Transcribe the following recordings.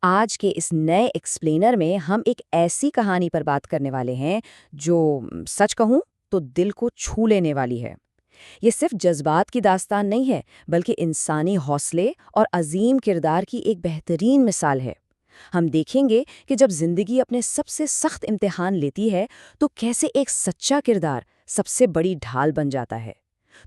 آج کے اس نئے ایکسپلینر میں ہم ایک ایسی کہانی پر بات کرنے والے ہیں جو سچ کہوں تو دل کو چھو لینے والی ہے۔ یہ صرف جذبات کی داستان نہیں ہے، بلکہ انسانی حوصلے اور عظیم کردار کی ایک بہترین مثال ہے۔ ہم دیکھیں گے کہ جب زندگی اپنے سب سے سخت امتحان لیتی ہے تو کیسے ایک سچا کردار سب سے بڑی ڈھال بن جاتا ہے۔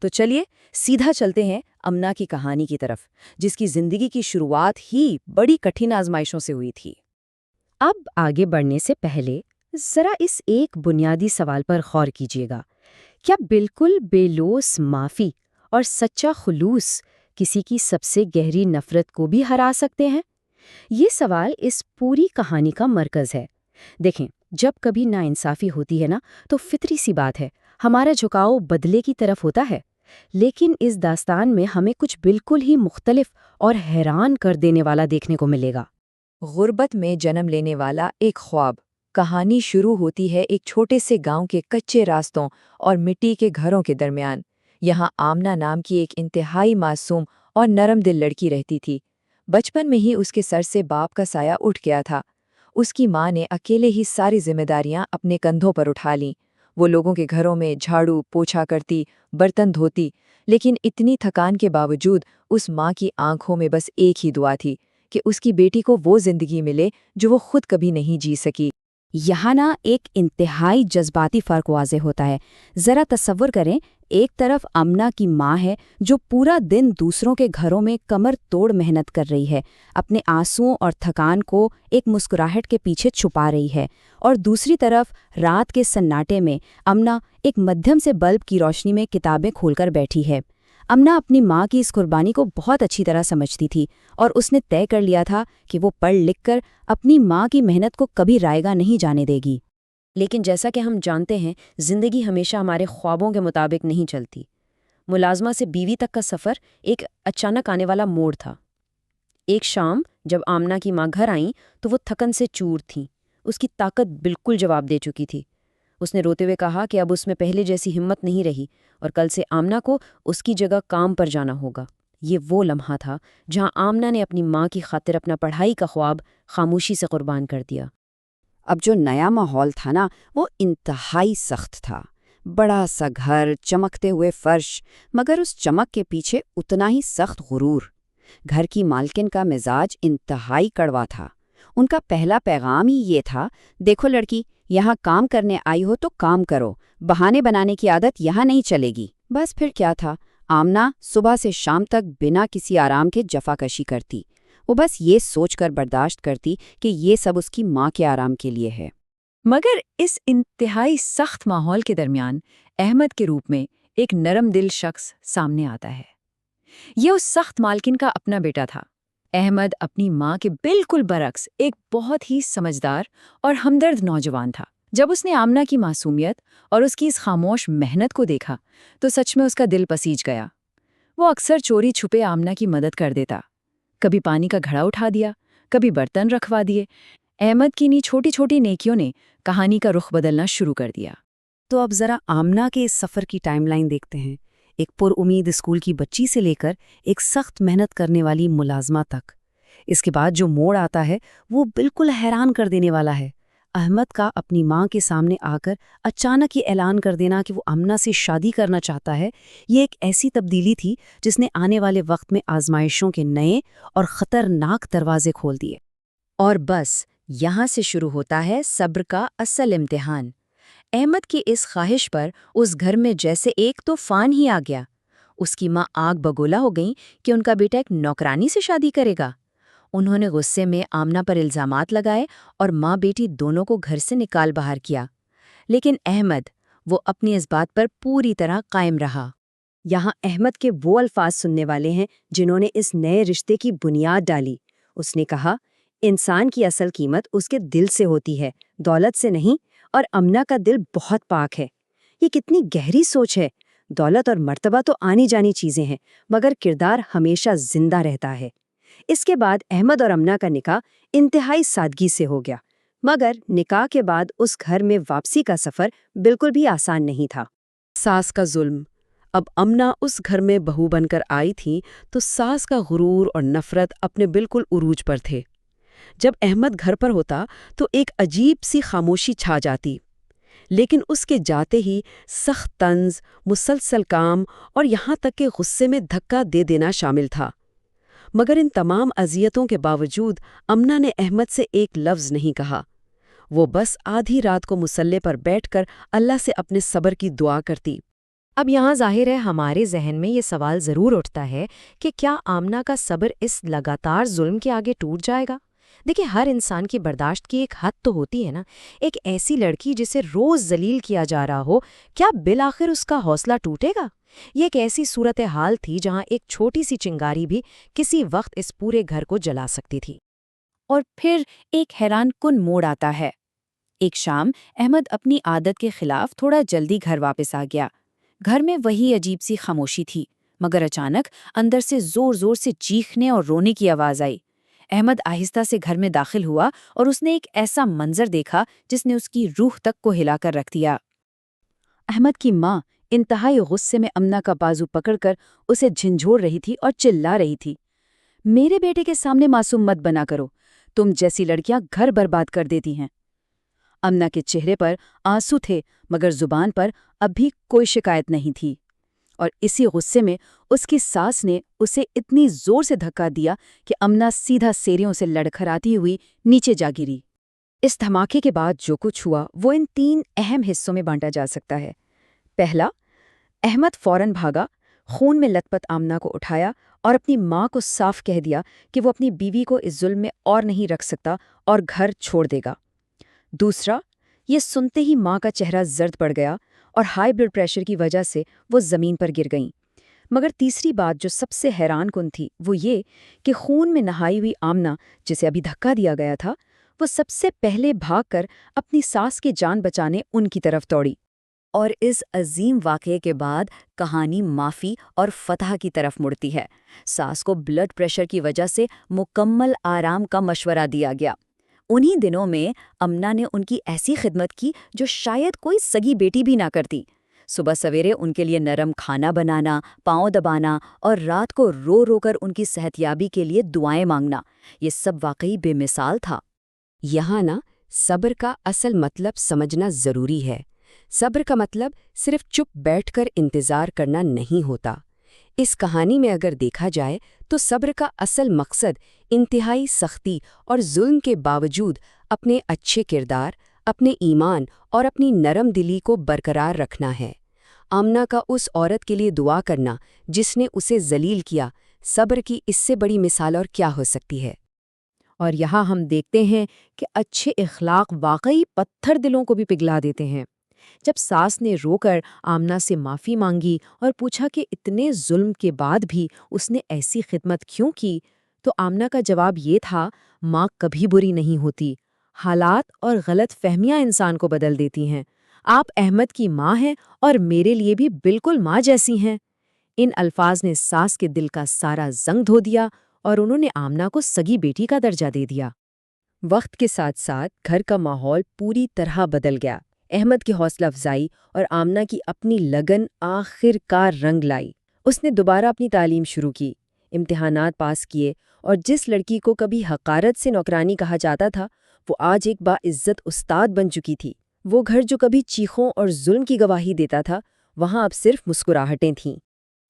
تو چلیے سیدھا چلتے ہیں امنا کی کہانی کی طرف، جس کی زندگی کی شروعات ہی بڑی کٹھن آزمائشوں سے ہوئی تھی۔ اب آگے بڑھنے سے پہلے ذرا اس ایک بنیادی سوال پر غور کیجیے گا۔ کیا بالکل بے لوث معافی اور سچا خلوص کسی کی سب سے گہری نفرت کو بھی ہرا سکتے ہیں؟ یہ سوال اس پوری کہانی کا مرکز ہے۔ دیکھیں، جب کبھی ناانصافی ہوتی ہے نا، تو فطری سی بات ہے، ہمارا جھکاؤ بدلے کی طرف ہوتا ہے۔ لیکن اس داستان میں ہمیں کچھ بالکل ہی مختلف اور حیران کر دینے والا دیکھنے کو ملے گا۔ غربت میں جنم لینے والا ایک خواب۔ کہانی شروع ہوتی ہے ایک چھوٹے سے گاؤں کے کچے راستوں اور مٹی کے گھروں کے درمیان۔ یہاں آمنہ نام کی ایک انتہائی معصوم اور نرم دل لڑکی رہتی تھی۔ بچپن میں ہی اس کے سر سے باپ کا سایہ اٹھ گیا تھا۔ اس کی ماں نے اکیلے ہی ساری ذمہ داریاں اپنے کندھوں پر اٹھا لیں۔ وہ لوگوں کے گھروں میں جھاڑو پوچھا کرتی، برتن دھوتی، لیکن اتنی تھکان کے باوجود اس ماں کی آنکھوں میں بس ایک ہی دعا تھی کہ اس کی بیٹی کو وہ زندگی ملے جو وہ خود کبھی نہیں جی سکی۔ یہاں نا ایک انتہائی جذباتی فرق واضح ہوتا ہے۔ ذرا تصور کریں، ایک طرف امنا کی ماں ہے جو پورا دن دوسروں کے گھروں میں کمر توڑ محنت کر رہی ہے، اپنے آنسوؤں اور تھکان کو ایک مسکراہٹ کے پیچھے چھپا رہی ہے، اور دوسری طرف رات کے سناٹے میں امنا ایک مدھم سے بلب کی روشنی میں کتابیں کھول کر بیٹھی ہے۔ امنا اپنی ماں کی اس قربانی کو بہت اچھی طرح سمجھتی تھی، اور اس نے طے کر لیا تھا کہ وہ پڑھ لکھ کر اپنی ماں کی محنت کو کبھی رائیگاں نہیں جانے دے گی۔ لیکن جیسا کہ ہم جانتے ہیں، زندگی ہمیشہ ہمارے خوابوں کے مطابق نہیں چلتی۔ ملازمہ سے بیوی تک کا سفر ایک اچانک آنے والا موڑ تھا۔ ایک شام جب آمنہ کی ماں گھر آئیں تو وہ تھکن سے چور تھیں۔ اس کی طاقت بالکل جواب دے چکی تھی۔ اس نے روتے ہوئے کہا کہ اب اس میں پہلے جیسی ہمت نہیں رہی، اور کل سے آمنہ کو اس کی جگہ کام پر جانا ہوگا۔ یہ وہ لمحہ تھا جہاں آمنہ نے اپنی ماں کی خاطر اپنا پڑھائی کا خواب خاموشی سے قربان کر دیا۔ اب جو نیا ماحول تھا نا، وہ انتہائی سخت تھا۔ بڑا سا گھر، چمکتے ہوئے فرش، مگر اس چمک کے پیچھے اتنا ہی سخت غرور۔ گھر کی مالکن کا مزاج انتہائی کڑوا تھا۔ ان کا پہلا پیغام ہی یہ تھا، دیکھو لڑکی، یہاں کام کرنے آئی ہو تو کام کرو، بہانے بنانے کی عادت یہاں نہیں چلے گی۔ بس پھر کیا تھا، آمنہ صبح سے شام تک بنا کسی آرام کے جفاکشی کرتی۔ وہ بس یہ سوچ کر برداشت کرتی کہ یہ سب اس کی ماں کے آرام کے لیے ہے۔ مگر اس انتہائی سخت ماحول کے درمیان احمد کے روپ میں ایک نرم دل شخص سامنے آتا ہے۔ یہ اس سخت مالکن کا اپنا بیٹا تھا۔ احمد اپنی ماں کے بالکل برعکس ایک بہت ہی سمجھدار اور ہمدرد نوجوان تھا۔ جب اس نے آمنہ کی معصومیت اور اس کی اس خاموش محنت کو دیکھا تو سچ میں اس کا دل پسیج گیا۔ وہ اکثر چوری چھپے آمنہ کی مدد کر دیتا، کبھی پانی کا گھڑا اٹھا دیا، کبھی برتن رکھوا دیے۔ احمد کی انہی چھوٹی چھوٹی نیکیوں نے کہانی کا رخ بدلنا شروع کر دیا۔ تو اب ذرا آمنہ کے اس سفر کی ٹائم لائن دیکھتے ہیں، ایک پر امید اسکول کی بچی سے لے کر ایک سخت محنت کرنے والی ملازمہ تک۔ اس کے بعد جو موڑ آتا ہے وہ بالکل حیران کر دینے والا ہے۔ احمد کا اپنی ماں کے سامنے آ کر اچانک یہ اعلان کر دینا کہ وہ آمنہ سے شادی کرنا چاہتا ہے، یہ ایک ایسی تبدیلی تھی جس نے آنے والے وقت میں آزمائشوں کے نئے اور خطرناک دروازے کھول دیے۔ اور بس یہاں سے شروع ہوتا ہے صبر کا اصل امتحان۔ احمد کی اس خواہش پر اس گھر میں جیسے ایک طوفان ہی آ گیا۔ اس کی ماں آگ بگولا ہو گئیں کہ ان کا بیٹا ایک نوکرانی سے شادی کرے گا۔ انہوں نے غصے میں آمنہ پر الزامات لگائے اور ماں بیٹی دونوں کو گھر سے نکال باہر کیا۔ لیکن احمد، وہ اپنی اس بات پر پوری طرح قائم رہا۔ یہاں احمد کے وہ الفاظ سننے والے ہیں جنہوں نے اس نئے رشتے کی بنیاد ڈالی۔ اس نے کہا، انسان کی اصل قیمت اس کے دل سے ہوتی ہے، دولت سے نہیں، اور آمنہ کا دل بہت پاک ہے۔ یہ کتنی گہری سوچ ہے۔ دولت اور مرتبہ تو آنی جانی چیزیں ہیں، مگر کردار ہمیشہ زندہ رہتا ہے۔ اس کے بعد احمد اور آمنہ کا نکاح انتہائی سادگی سے ہو گیا، مگر نکاح کے بعد اس گھر میں واپسی کا سفر بالکل بھی آسان نہیں تھا۔ ساس کا ظلم۔ اب آمنہ اس گھر میں بہو بن کر آئی تھی تو ساس کا غرور اور نفرت اپنے بالکل عروج پر تھے۔ جب احمد گھر پر ہوتا تو ایک عجیب سی خاموشی چھا جاتی، لیکن اس کے جاتے ہی سخت طنز، مسلسل کام اور یہاں تک کہ غصے میں دھکا دے دینا شامل تھا۔ مگر ان تمام اذیتوں کے باوجود امنہ نے احمد سے ایک لفظ نہیں کہا۔ وہ بس آدھی رات کو مصلے پر بیٹھ کر اللہ سے اپنے صبر کی دعا کرتی۔ اب یہاں ظاہر ہے ہمارے ذہن میں یہ سوال ضرور اٹھتا ہے کہ کیا آمنہ کا صبر اس لگاتار ظلم کے آگے ٹوٹ جائے گا؟ دیکھیں، ہر انسان کی برداشت کی ایک حد تو ہوتی ہے نا۔ ایک ایسی لڑکی جسے روز ذلیل کیا جا رہا ہو، کیا بالآخر اس کا حوصلہ ٹوٹے گا؟ یہ ایک ایسی صورتحال تھی جہاں ایک چھوٹی سی چنگاری بھی کسی وقت اس پورے گھر کو جلا سکتی تھی۔ اور پھر ایک حیران کن موڑ آتا ہے۔ ایک شام احمد اپنی عادت کے خلاف تھوڑا جلدی گھر واپس آ گیا۔ گھر میں وہی عجیب سی خاموشی تھی، مگر اچانک اندر سے زور زور سے چیخنے اور رونے کی آواز آئی۔ احمد آہستہ سے گھر میں داخل ہوا اور اس نے ایک ایسا منظر دیکھا جس نے اس کی روح تک کو ہلا کر رکھ دیا۔ احمد کی ماں انتہائی غصے میں امنہ کا بازو پکڑ کر اسے جھنجھوڑ رہی تھی اور چلا رہی تھی، میرے بیٹے کے سامنے معصوم مت بنا کرو، تم جیسی لڑکیاں گھر برباد کر دیتی ہیں۔ امنہ کے چہرے پر آنسو تھے، مگر زبان پر اب بھی کوئی شکایت نہیں تھی، اور اسی غصے میں اس کی ساس نے اسے اتنی زور سے دھکا دیا کہ امنہ سیدھا سیریوں سے لڑکھڑاتی ہوئی نیچے جا گری۔ اس دھماکے کے بعد جو کچھ ہوا وہ ان 3 اہم حصوں میں بانٹا جا سکتا ہے۔ پہلا، احمد فوراً بھاگا، خون میں لت پت آمنہ کو اٹھایا اور اپنی ماں کو صاف کہہ دیا کہ وہ اپنی بیوی کو اس ظلم میں اور نہیں رکھ سکتا اور گھر چھوڑ دے گا۔ دوسرا، یہ سنتے ہی ماں کا چہرہ زرد پڑ گیا اور ہائی بلڈ پریشر کی وجہ سے وہ زمین پر گر گئیں۔ مگر تیسری بات جو سب سے حیران کن تھی وہ یہ کہ خون میں نہائی ہوئی آمنہ، جسے ابھی دھکا دیا گیا تھا، وہ سب سے پہلے بھاگ کر اپنی ساس کی جان بچانے ان کی طرف دوڑی۔ اور اس عظیم واقعے کے بعد کہانی معافی اور فتح کی طرف مڑتی ہے۔ ساس کو بلڈ پریشر کی وجہ سے مکمل آرام کا مشورہ دیا گیا۔ انہی دنوں میں امنہ نے ان کی ایسی خدمت کی جو شاید کوئی سگی بیٹی بھی نہ کرتی۔ صبح سویرے ان کے لیے نرم کھانا بنانا، پاؤں دبانا اور رات کو رو رو کر ان کی صحتیابی کے لیے دعائیں مانگنا، یہ سب واقعی بے مثال تھا۔ یہاں نا صبر کا اصل مطلب سمجھنا ضروری ہے۔ صبر کا مطلب صرف چپ بیٹھ کر انتظار کرنا نہیں ہوتا۔ اس کہانی میں اگر دیکھا جائے تو صبر کا اصل مقصد انتہائی سختی اور ظلم کے باوجود اپنے اچھے کردار، اپنے ایمان اور اپنی نرم دلی کو برقرار رکھنا ہے۔ آمنہ کا اس عورت کے لیے دعا کرنا جس نے اسے ذلیل کیا، صبر کی اس سے بڑی مثال اور کیا ہو سکتی ہے؟ اور یہاں ہم دیکھتے ہیں کہ اچھے اخلاق واقعی پتھر دلوں کو بھی پگھلا دیتے ہیں۔ جب ساس نے رو کر آمنہ سے معافی مانگی اور پوچھا کہ اتنے ظلم کے بعد بھی اس نے ایسی خدمت کیوں کی، تو آمنہ کا جواب یہ تھا، ماں کبھی بری نہیں ہوتی، حالات اور غلط فہمیاں انسان کو بدل دیتی ہیں۔ آپ احمد کی ماں ہیں اور میرے لیے بھی بالکل ماں جیسی ہیں۔ ان الفاظ نے ساس کے دل کا سارا زنگ دھو دیا اور انہوں نے آمنہ کو سگی بیٹی کا درجہ دے دیا۔ وقت کے ساتھ ساتھ گھر کا ماحول پوری طرح بدل گیا۔ احمد کی حوصلہ افزائی اور آمنہ کی اپنی لگن آخر کار رنگ لائی۔ اس نے دوبارہ اپنی تعلیم شروع کی، امتحانات پاس کیے، اور جس لڑکی کو کبھی حقارت سے نوکرانی کہا جاتا تھا وہ آج ایک باعزت استاد بن چکی تھی۔ وہ گھر جو کبھی چیخوں اور ظلم کی گواہی دیتا تھا، وہاں اب صرف مسکراہٹیں تھیں۔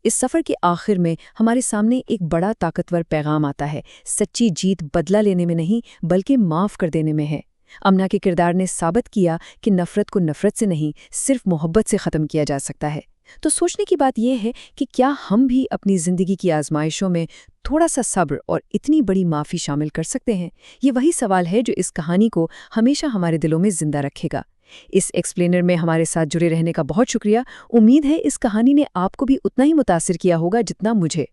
اس سفر کے آخر میں ہمارے سامنے ایک بڑا طاقتور پیغام آتا ہے۔ سچی جیت بدلہ لینے میں نہیں بلکہ معاف کر دینے میں ہے۔ امنہ کے کردار نے ثابت کیا کہ نفرت کو نفرت سے نہیں، صرف محبت سے ختم کیا جا سکتا ہے۔ تو سوچنے کی بات یہ ہے کہ کیا ہم بھی اپنی زندگی کی آزمائشوں میں تھوڑا سا صبر اور اتنی بڑی معافی شامل کر سکتے ہیں؟ یہ وہی سوال ہے جو اس کہانی کو ہمیشہ ہمارے دلوں میں زندہ رکھے گا۔ اس ایکسپلینر میں ہمارے ساتھ جڑے رہنے کا بہت شکریہ۔ امید ہے اس کہانی نے آپ کو بھی اتنا ہی متاثر کیا ہوگا جتنا مجھے۔